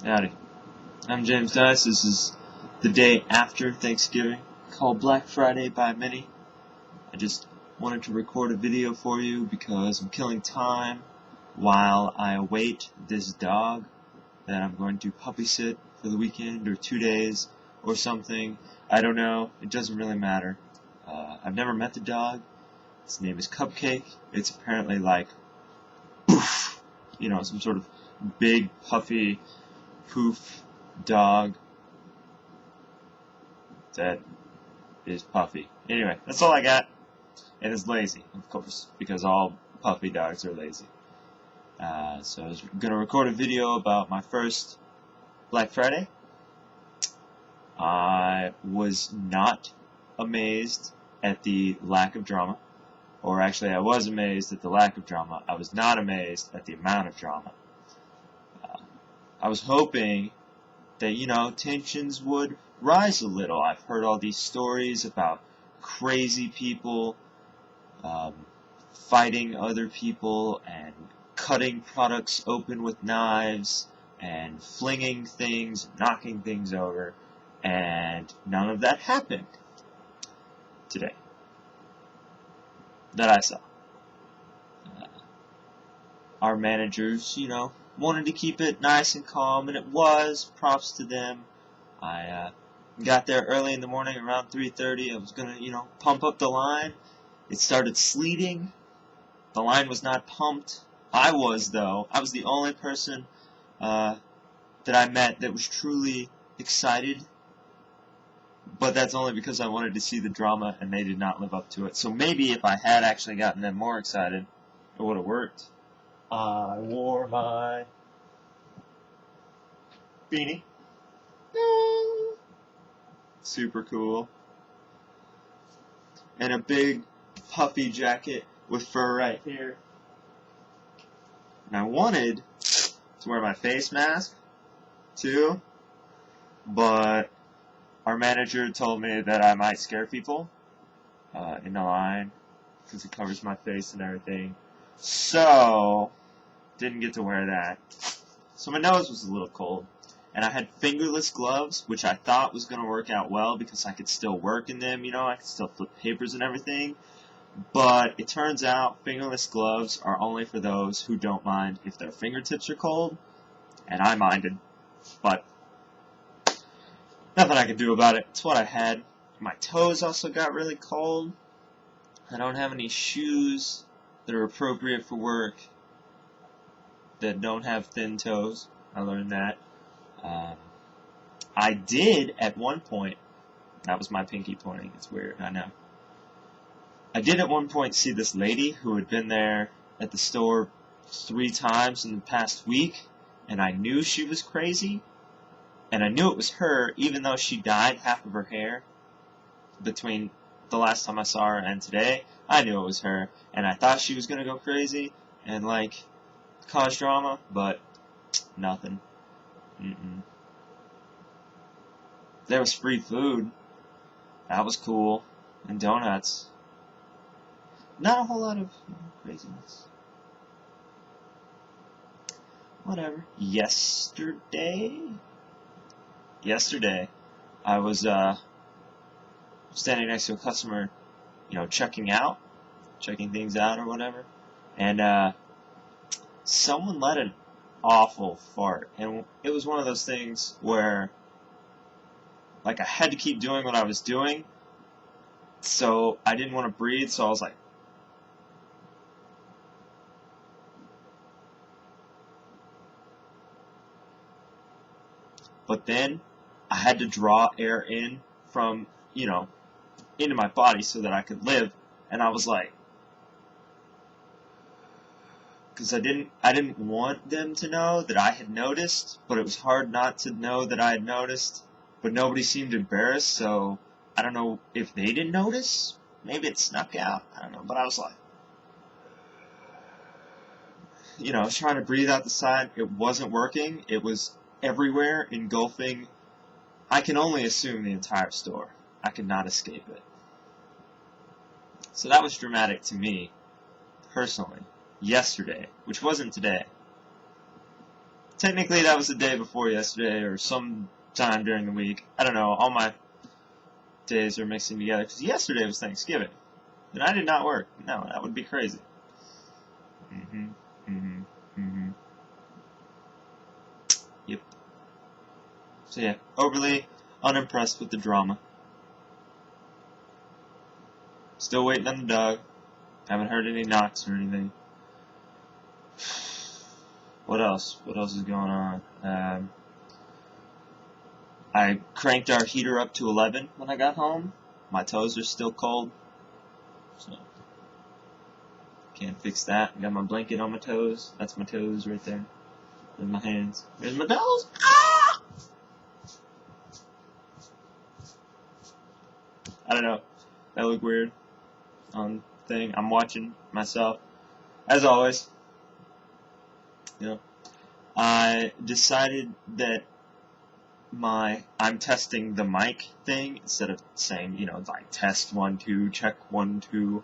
Howdy. I'm James Dice. This is the day after Thanksgiving, called Black Friday by many. I just wanted to record a video for you because I'm killing time while I await this dog that I'm going to puppy sit for the weekend or 2 days or something. I don't know. It doesn't really matter. I've never met the dog. Its name is Cupcake. It's apparently like, poof, some sort of big, puffy, poof dog that is puffy. Anyway, that's all I got. And it's lazy, of course, because all puppy dogs are lazy. So I was going to record a video about my first Black Friday. I was not amazed at the lack of drama. Or actually, I was amazed at the lack of drama. I was not amazed at the amount of drama. I was hoping that, tensions would rise a little. I've heard all these stories about crazy people fighting other people and cutting products open with knives and flinging things, knocking things over, and none of that happened today that I saw. Our managers, wanted to keep it nice and calm, and it was. Props to them. I got there early in the morning, around 3:30. I was gonna, pump up the line. It started sleeting. The line was not pumped. I was, though. I was the only person that I met that was truly excited. But that's only because I wanted to see the drama, and they did not live up to it. So maybe if I had actually gotten them more excited, it would have worked. I wore my beanie. Super cool. And a big puffy jacket with fur right here. And I wanted to wear my face mask too, but our manager told me that I might scare people in the line because it covers my face and everything. So, didn't get to wear that. So my nose was a little cold. And I had fingerless gloves, which I thought was going to work out well because I could still work in them, I could still flip papers and everything. But it turns out fingerless gloves are only for those who don't mind if their fingertips are cold. And I minded. But nothing I could do about it. It's what I had. My toes also got really cold. I don't have any shoes that are appropriate for work that don't have thin toes. I learned that. I did at one point, that was my pinky pointing, it's weird, I know. I did at one point see this lady who had been there at the store 3 times in the past week, and I knew she was crazy, and I knew it was her, even though she dyed half of her hair between the last time I saw her and today. I knew it was her, and I thought she was going to go crazy and, cause drama, but nothing. There was free food. That was cool. And donuts. Not a whole lot of craziness. Whatever. Yesterday, I was standing next to a customer, checking things out or whatever, and someone let an awful fart, and it was one of those things where, I had to keep doing what I was doing, so I didn't want to breathe, so I was like, but then I had to draw air in from, into my body so that I could live, and I was like, because I didn't want them to know that I had noticed, but it was hard not to know that I had noticed, but nobody seemed embarrassed, so I don't know if they didn't notice. Maybe it snuck out. I don't know, but I was like, I was trying to breathe out the side. It wasn't working. It was everywhere, engulfing, I can only assume, the entire store. I could not escape it. So that was dramatic to me, personally, yesterday, which wasn't today. Technically, that was the day before yesterday, or some time during the week. I don't know. All my days are mixing together, because yesterday was Thanksgiving, and I did not work. No, that would be crazy. Yep. So yeah, overly unimpressed with the drama. Still waiting on the dog. Haven't heard any knocks or anything. What else? What else is going on? I cranked our heater up to 11 when I got home. My toes are still cold, so can't fix that. I got my blanket on my toes. That's my toes right there. There's my hands. There's my toes. Ah! I don't know. That looked weird on thing. I'm watching myself. As always, you know, I decided that I'm testing the mic thing instead of saying, like test 1, 2, check 1, 2.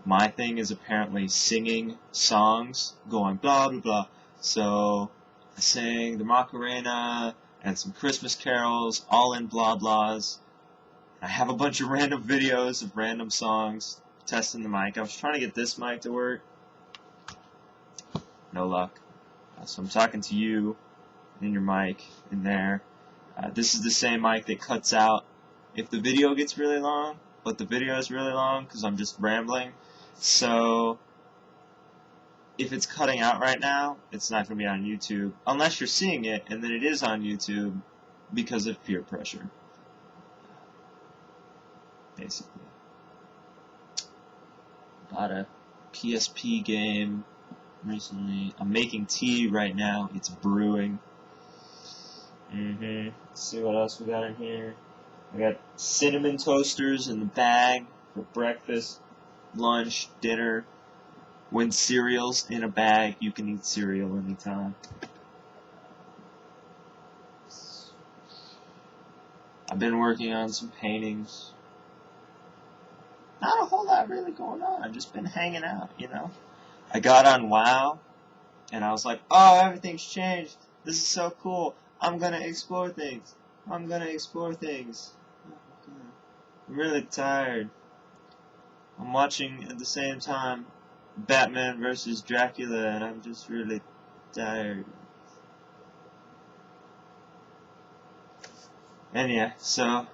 My thing is apparently singing songs, going blah blah blah. So I sang the Macarena and some Christmas carols, all in blah blahs. I have a bunch of random videos of random songs testing the mic. I was trying to get this mic to work. No luck. So I'm talking to you in your mic in there. This is the same mic that cuts out if the video gets really long, but the video is really long because I'm just rambling. So if it's cutting out right now, it's not going to be on YouTube, unless you're seeing it, and then it is on YouTube because of peer pressure, basically. Bought a PSP game recently. I'm making tea right now. It's brewing. Let's see what else we got in here. I got cinnamon toasters in the bag for breakfast, lunch, dinner. When cereal's in a bag, you can eat cereal anytime. I've been working on some paintings. Not a whole lot really going on. I've just been hanging out, I got on WoW, and I was like, oh, everything's changed. This is so cool. I'm gonna explore things. I'm really tired. I'm watching at the same time Batman vs. Dracula, and I'm just really tired. And yeah, so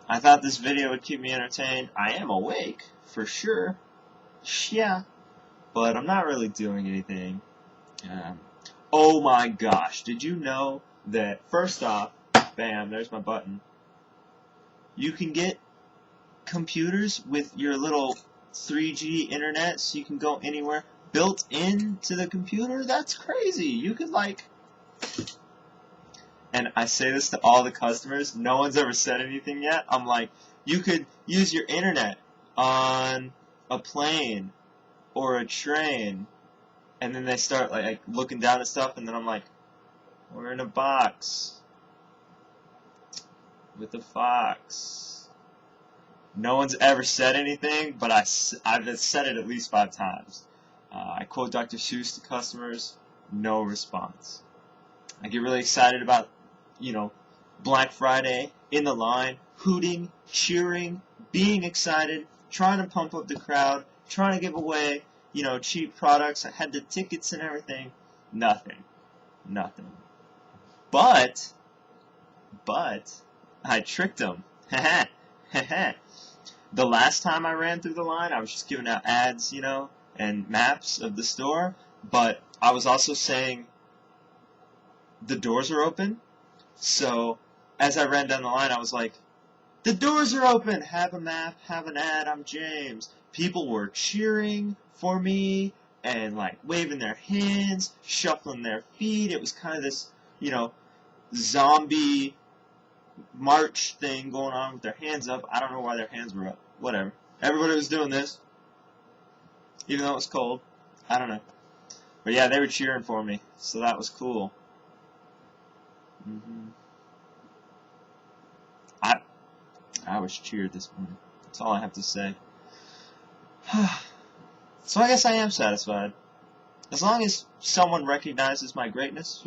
I thought this video would keep me entertained. I am awake, for sure. Yeah. But I'm not really doing anything. Oh my gosh, did you know that, first off, bam, there's my button. You can get computers with your little 3G internet so you can go anywhere built into the computer? That's crazy. You could and I say this to all the customers, no one's ever said anything yet. I'm like, you could use your internet on a plane or a train, and then they start like looking down at stuff, and then I'm like, we're in a box with a fox. No one's ever said anything, but I've said it at least 5 times. I quote Dr. Seuss to customers, no response. I get really excited about, Black Friday, in the line, hooting, cheering, being excited, trying to pump up the crowd, trying to give away, cheap products. I had the tickets and everything. Nothing. But I tricked them. The last time I ran through the line, I was just giving out ads, and maps of the store, but I was also saying the doors are open. So as I ran down the line, I was like, the doors are open! Have a map, have an ad, I'm James. People were cheering for me and waving their hands, shuffling their feet. It was kind of this, zombie march thing going on with their hands up. I don't know why their hands were up. Whatever. Everybody was doing this, even though it was cold. I don't know. But yeah, they were cheering for me, so that was cool. I was cheered this morning. That's all I have to say. So I guess I am satisfied. As long as someone recognizes my greatness,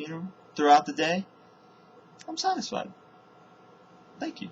throughout the day, I'm satisfied. Thank you.